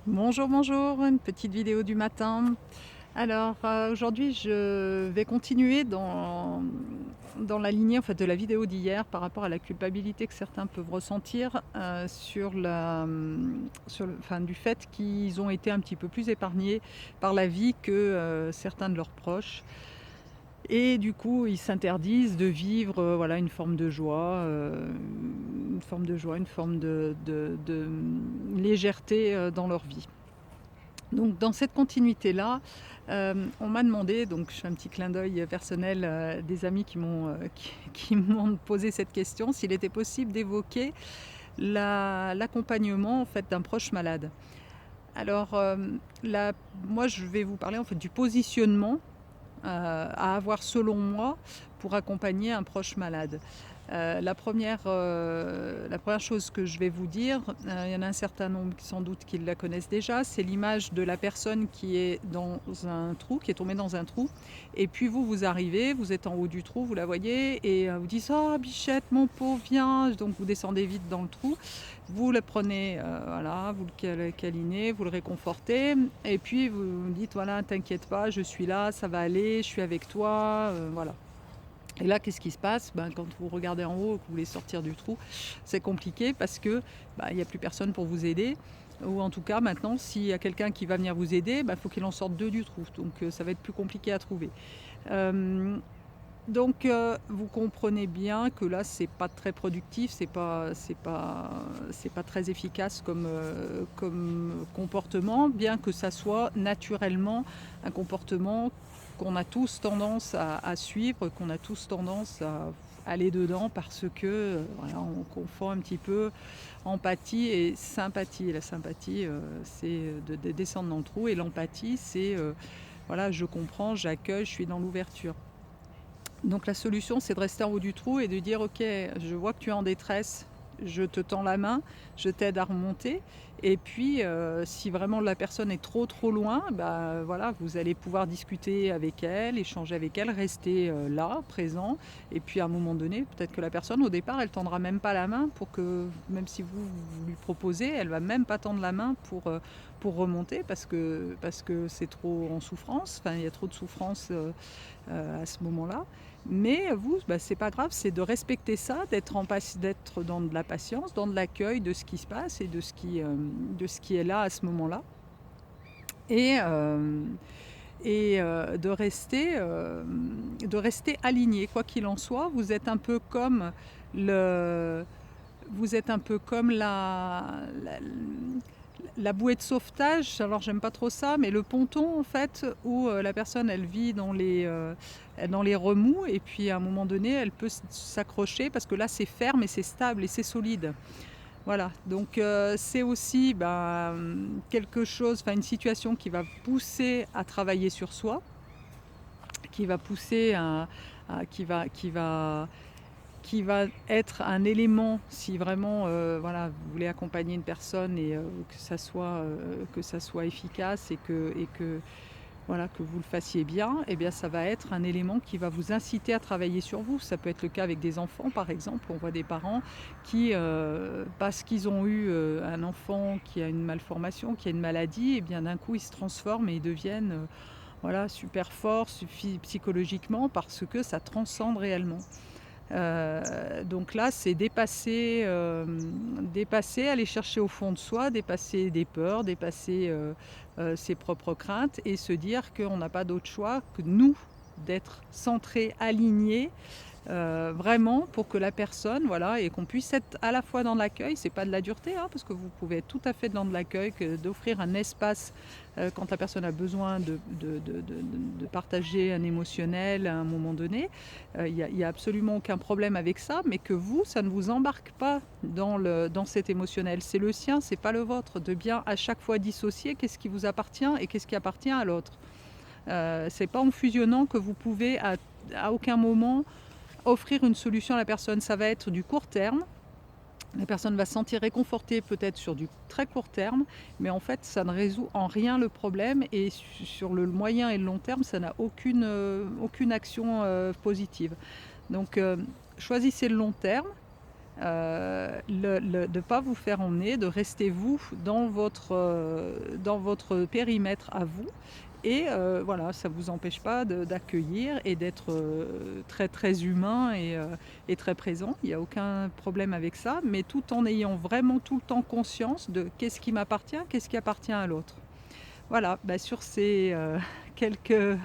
Bonjour, bonjour, une petite vidéo du matin. Alors aujourd'hui je vais continuer dans la lignée en fait, de la vidéo d'hier par rapport à la culpabilité que certains peuvent ressentir du fait qu'ils ont été un petit peu plus épargnés par la vie que certains de leurs proches. Et du coup, ils s'interdisent de vivre voilà, une forme de joie, une forme de légèreté dans leur vie. Donc dans cette continuité-là, on m'a demandé, donc je fais un petit clin d'œil personnel des amis qui m'ont posé cette question, s'il était possible d'évoquer l'accompagnement en fait, d'un proche malade. Alors moi je vais vous parler en fait, du positionnement à avoir selon moi pour accompagner un proche malade. La première chose que je vais vous dire, il y en a un certain nombre sans doute qui la connaissent déjà, c'est l'image de la personne qui est dans un trou, qui est tombée dans un trou. Et puis vous arrivez, vous êtes en haut du trou, vous la voyez, et vous dites «Oh Bichette, mon pauvre, viens!» Donc vous descendez vite dans le trou, vous le prenez, voilà, vous le câlinez, vous le réconfortez, et puis vous dites «Voilà, t'inquiète pas, je suis là, ça va aller, je suis avec toi», voilà. Et là, qu'est-ce qui se passe? Quand vous regardez en haut et que vous voulez sortir du trou, c'est compliqué parce que il n'y a plus personne pour vous aider. Ou en tout cas, maintenant, s'il y a quelqu'un qui va venir vous aider, il faut qu'il en sorte deux du trou. Donc ça va être plus compliqué à trouver. Euh, vous comprenez bien que là, c'est pas très productif, c'est pas très efficace comme comportement, bien que ça soit naturellement un comportement qu'on a tous tendance à suivre, qu'on a tous tendance à aller dedans parce que voilà, on confond un petit peu empathie et sympathie. Et la sympathie, c'est de descendre dans le trou, et l'empathie, c'est voilà, je comprends, j'accueille, je suis dans l'ouverture. Donc la solution, c'est de rester en haut du trou et de dire ok, je vois que tu es en détresse, je te tends la main, je t'aide à remonter. Et puis, si vraiment la personne est trop loin, voilà, vous allez pouvoir discuter avec elle, échanger avec elle, rester là, présent. Et puis à un moment donné, peut-être que la personne au départ, elle tendra même pas la main pour que, même si vous lui proposez, elle va même pas tendre la main pour remonter parce que c'est trop en souffrance. Enfin, il y a trop de souffrance à ce moment-là. Mais vous, c'est pas grave, c'est de respecter ça, d'être dans de la patience, dans de l'accueil de ce qui se passe et de ce qui est là à ce moment-là. Et, euh, de rester aligné, quoi qu'il en soit. Le, vous êtes un peu comme la, la bouée de sauvetage, alors j'aime pas trop ça, mais le ponton en fait, où la personne elle vit dans les remous, et puis à un moment donné elle peut s'accrocher parce que là c'est ferme et c'est stable et c'est solide. Voilà, donc c'est aussi quelque chose, une situation qui va pousser à travailler sur soi, qui va pousser qui va être un élément si vraiment voilà, vous voulez accompagner une personne et que ça soit efficace voilà, que vous le fassiez bien, et bien ça va être un élément qui va vous inciter à travailler sur vous. Ça peut être le cas avec des enfants par exemple. On voit des parents qui, parce qu'ils ont eu un enfant qui a une malformation, qui a une maladie, et bien d'un coup ils se transforment et ils deviennent voilà, super forts psychologiquement parce que ça transcende réellement. Donc là, c'est dépasser, aller chercher au fond de soi, dépasser des peurs, dépasser ses propres craintes et se dire qu'on n'a pas d'autre choix que nous d'être centrés, alignés, vraiment pour que la personne, voilà, et qu'on puisse être à la fois dans l'accueil, c'est pas de la dureté, hein, parce que vous pouvez être tout à fait dans de l'accueil, d'offrir un espace quand la personne a besoin de partager un émotionnel à un moment donné. Il n'y a absolument aucun problème avec ça, mais que vous, ça ne vous embarque pas dans cet émotionnel. C'est le sien, c'est pas le vôtre. De bien à chaque fois dissocier qu'est-ce qui vous appartient et qu'est-ce qui appartient à l'autre. C'est pas en fusionnant que vous pouvez à aucun moment offrir une solution à la personne. Ça va être du court terme. La personne va se sentir réconfortée peut-être sur du très court terme, mais en fait, ça ne résout en rien le problème, et sur le moyen et le long terme, ça n'a aucune action positive. Donc, choisissez le long terme, de ne pas vous faire emmener, de rester vous dans votre périmètre à vous et voilà, ça ne vous empêche pas d'accueillir et d'être très très humain et très présent. Il n'y a aucun problème avec ça, mais tout en ayant vraiment tout le temps conscience de qu'est-ce qui m'appartient, qu'est-ce qui appartient à l'autre. Voilà, bah, sur ces quelques